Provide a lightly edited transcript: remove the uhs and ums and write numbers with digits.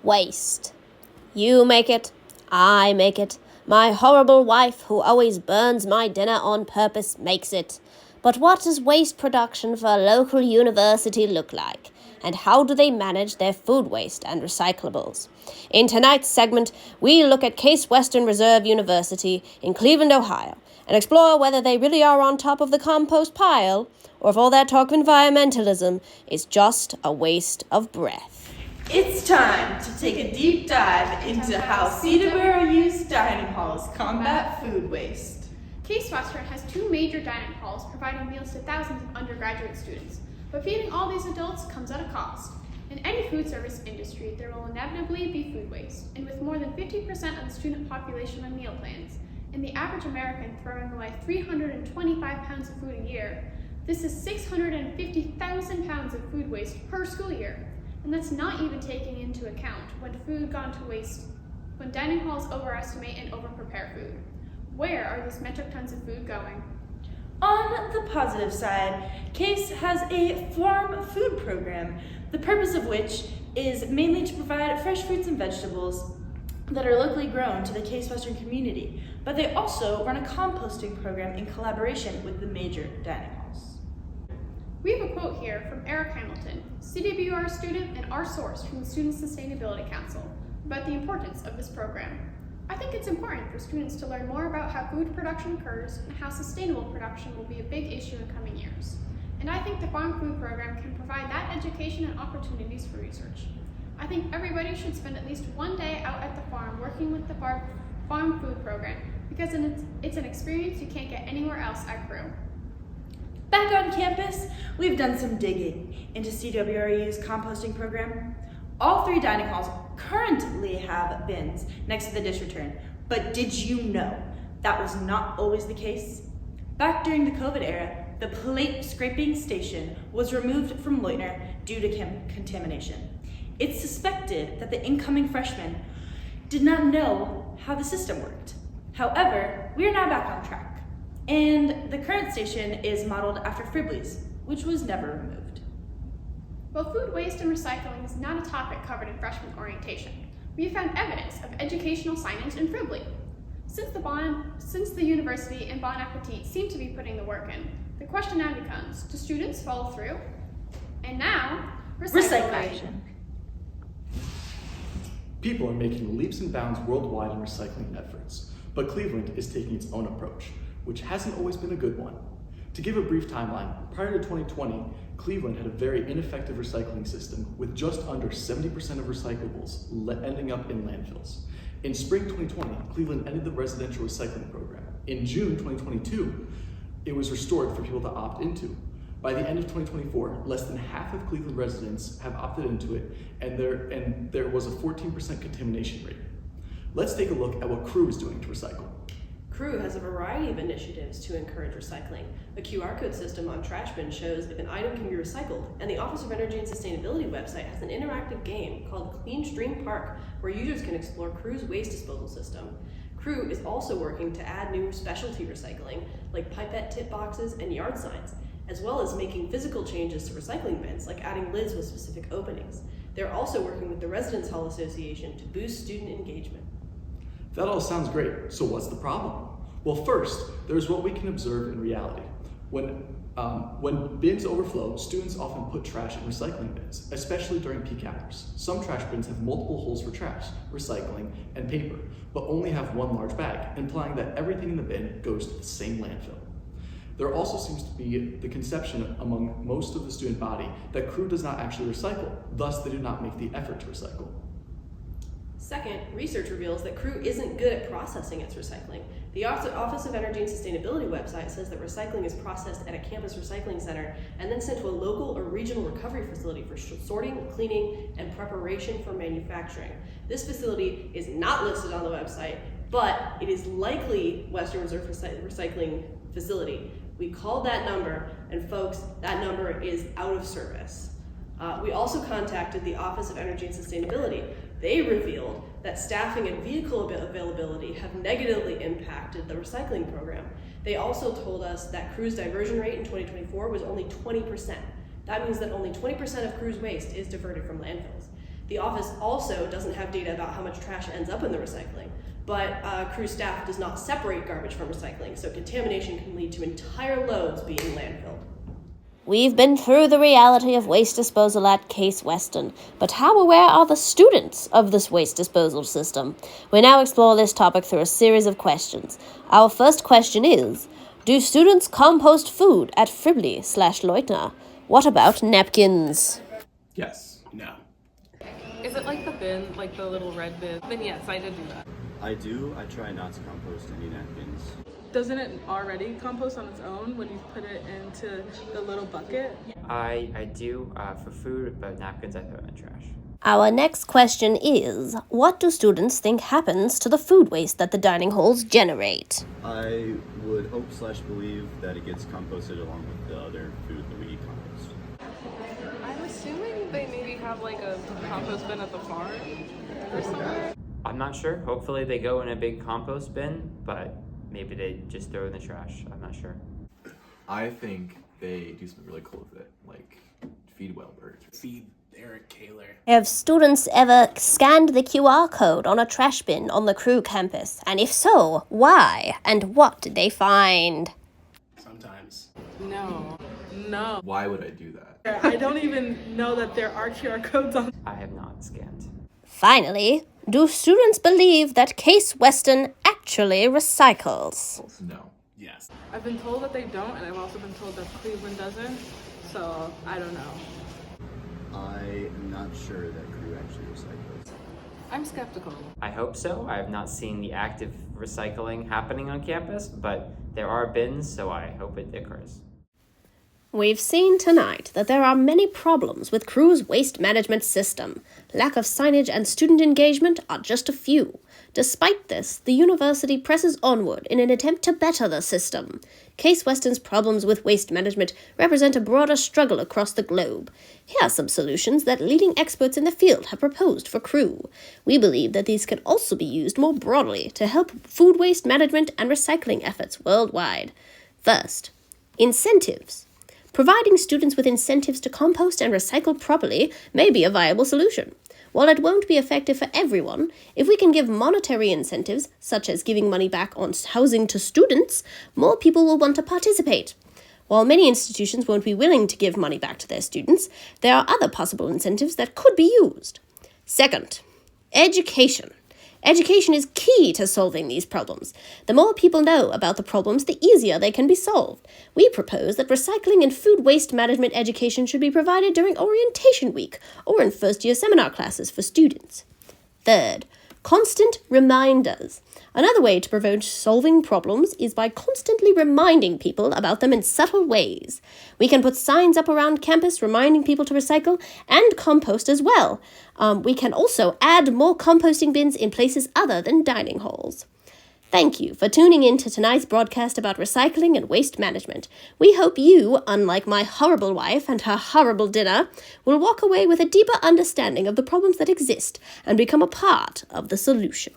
Waste. You make it, I make it. My horrible wife, who always burns my dinner on purpose, makes it. But what does waste production for a local university look like? And how do they manage their food waste and recyclables? In tonight's segment, we look at Case Western Reserve University in Cleveland, Ohio, and explore whether they really are on top of the compost pile, or if all that talk of environmentalism is just a waste of breath. It's time to take a deep dive into how CWRU's dining halls combat food waste. Case Western has two major dining halls providing meals to thousands of undergraduate students, but feeding all these adults comes at a cost. In any food service industry, there will inevitably be food waste, and with more than 50% of the student population on meal plans, and the average American throwing away 325 pounds of food a year, this is 650,000 pounds of food waste per school year. And that's not even taking into account when food gone to waste, when dining halls overestimate and overprepare food. Where are these metric tons of food going? On the positive side, Case has a farm food program, the purpose of which is mainly to provide fresh fruits and vegetables that are locally grown to the Case Western community, but they also run a composting program in collaboration with the major dining halls. We have a quote here from Eric Hamilton, CWR student and our source from the Student Sustainability Council, about the importance of this program. I think it's important for students to learn more about how food production occurs and how sustainable production will be a big issue in coming years. And I think the Farm Food Program can provide that education and opportunities for research. I think everybody should spend at least one day out at the farm working with the Farm Food Program, because it's an experience you can't get anywhere else at Crew. Back on campus, we've done some digging into CWRU's composting program. All three dining halls currently have bins next to the dish return, but did you know that was not always the case? Back during the COVID era, the plate scraping station was removed from Leutner due to contamination. It's suspected that the incoming freshmen did not know how the system worked. However, we are now back on track. And the current station is modeled after Fribley's, which was never removed. While food waste and recycling is not a topic covered in freshman orientation, we have found evidence of educational signage in Fribley. Since the university and Bon Appetit seem to be putting the work in, the question now becomes, do students follow through? And now, recycling. People are making leaps and bounds worldwide in recycling efforts, but Cleveland is taking its own approach, which hasn't always been a good one. To give a brief timeline, prior to 2020, Cleveland had a very ineffective recycling system with just under 70% of recyclables ending up in landfills. In spring 2020, Cleveland ended the residential recycling program. In June 2022, it was restored for people to opt into. By the end of 2024, less than half of Cleveland residents have opted into it, and there was a 14% contamination rate. Let's take a look at what Crew is doing to recycle. Crew has a variety of initiatives to encourage recycling. A QR code system on trash bins shows if an item can be recycled, and the Office of Energy and Sustainability website has an interactive game called Clean Stream Park, where users can explore Crew's waste disposal system. Crew is also working to add new specialty recycling, like pipette tip boxes and yard signs, as well as making physical changes to recycling bins, like adding lids with specific openings. They're also working with the Residence Hall Association to boost student engagement. That all sounds great, so what's the problem? Well, first, there's what we can observe in reality. When bins overflow, students often put trash in recycling bins, especially during peak hours. Some trash bins have multiple holes for trash, recycling, and paper, but only have one large bag, implying that everything in the bin goes to the same landfill. There also seems to be the conception among most of the student body that Crew does not actually recycle, thus they do not make the effort to recycle. Second, research reveals that Crew isn't good at processing its recycling. The Office of Energy and Sustainability website says that recycling is processed at a campus recycling center and then sent to a local or regional recovery facility for sorting, cleaning, and preparation for manufacturing. This facility is not listed on the website, but it is likely Western Reserve Recycling Facility. We called that number, and folks, that number is out of service. We also contacted the Office of Energy and Sustainability. They revealed that staffing and vehicle availability have negatively impacted the recycling program. They also told us that Crew's diversion rate in 2024 was only 20%. That means that only 20% of Crew's waste is diverted from landfills. The office also doesn't have data about how much trash ends up in the recycling, but Crew staff does not separate garbage from recycling, so contamination can lead to entire loads being landfilled. We've been through the reality of waste disposal at Case Western, but how aware are the students of this waste disposal system? We now explore this topic through a series of questions. Our first question is, do students compost food at Fribley/Leutner? What about napkins? Yes. No. Is it like the bin, like the little red bin? Then yes, I did do that. I do. I try not to compost any napkins. Doesn't it already compost on its own when you put it into the little bucket? I do for food, but napkins I throw in the trash. Our next question is, what do students think happens to the food waste that the dining halls generate? I would hope/believe that it gets composted along with the other food that we compost. I'm assuming they maybe have like a compost bin at the farm or something. I'm not sure. Hopefully they go in a big compost bin, but maybe they just throw it in the trash. I'm not sure. I think they do something really cool with it, like feed whale birds. Feed Eric Kaler. Have students ever scanned the QR code on a trash bin on the Crew campus? And if so, why? And what did they find? Sometimes. No. Why would I do that? I don't even know that there are QR codes on. I have not scanned. Finally, do students believe that Case Western actually recycles? No. Yes. I've been told that they don't, and I've also been told that Cleveland doesn't. So I don't know. I am not sure that Crew actually recycles. I'm skeptical. I hope so. I have not seen the active recycling happening on campus, but there are bins, so I hope it occurs. We've seen tonight that there are many problems with Crew's waste management system. Lack of signage and student engagement are just a few. Despite this, the university presses onward in an attempt to better the system. Case Western's problems with waste management represent a broader struggle across the globe. Here are some solutions that leading experts in the field have proposed for Crew. We believe that these can also be used more broadly to help food waste management and recycling efforts worldwide. First, incentives. Providing students with incentives to compost and recycle properly may be a viable solution. While it won't be effective for everyone, if we can give monetary incentives, such as giving money back on housing to students, more people will want to participate. While many institutions won't be willing to give money back to their students, there are other possible incentives that could be used. Second, education. Education is key to solving these problems. The more people know about the problems, the easier they can be solved. We propose that recycling and food waste management education should be provided during orientation week or in first-year seminar classes for students. Third, constant reminders. Another way to promote solving problems is by constantly reminding people about them in subtle ways. We can put signs up around campus reminding people to recycle and compost as well. We can also add more composting bins in places other than dining halls. Thank you for tuning in to tonight's broadcast about recycling and waste management. We hope you, unlike my horrible wife and her horrible dinner, will walk away with a deeper understanding of the problems that exist and become a part of the solution.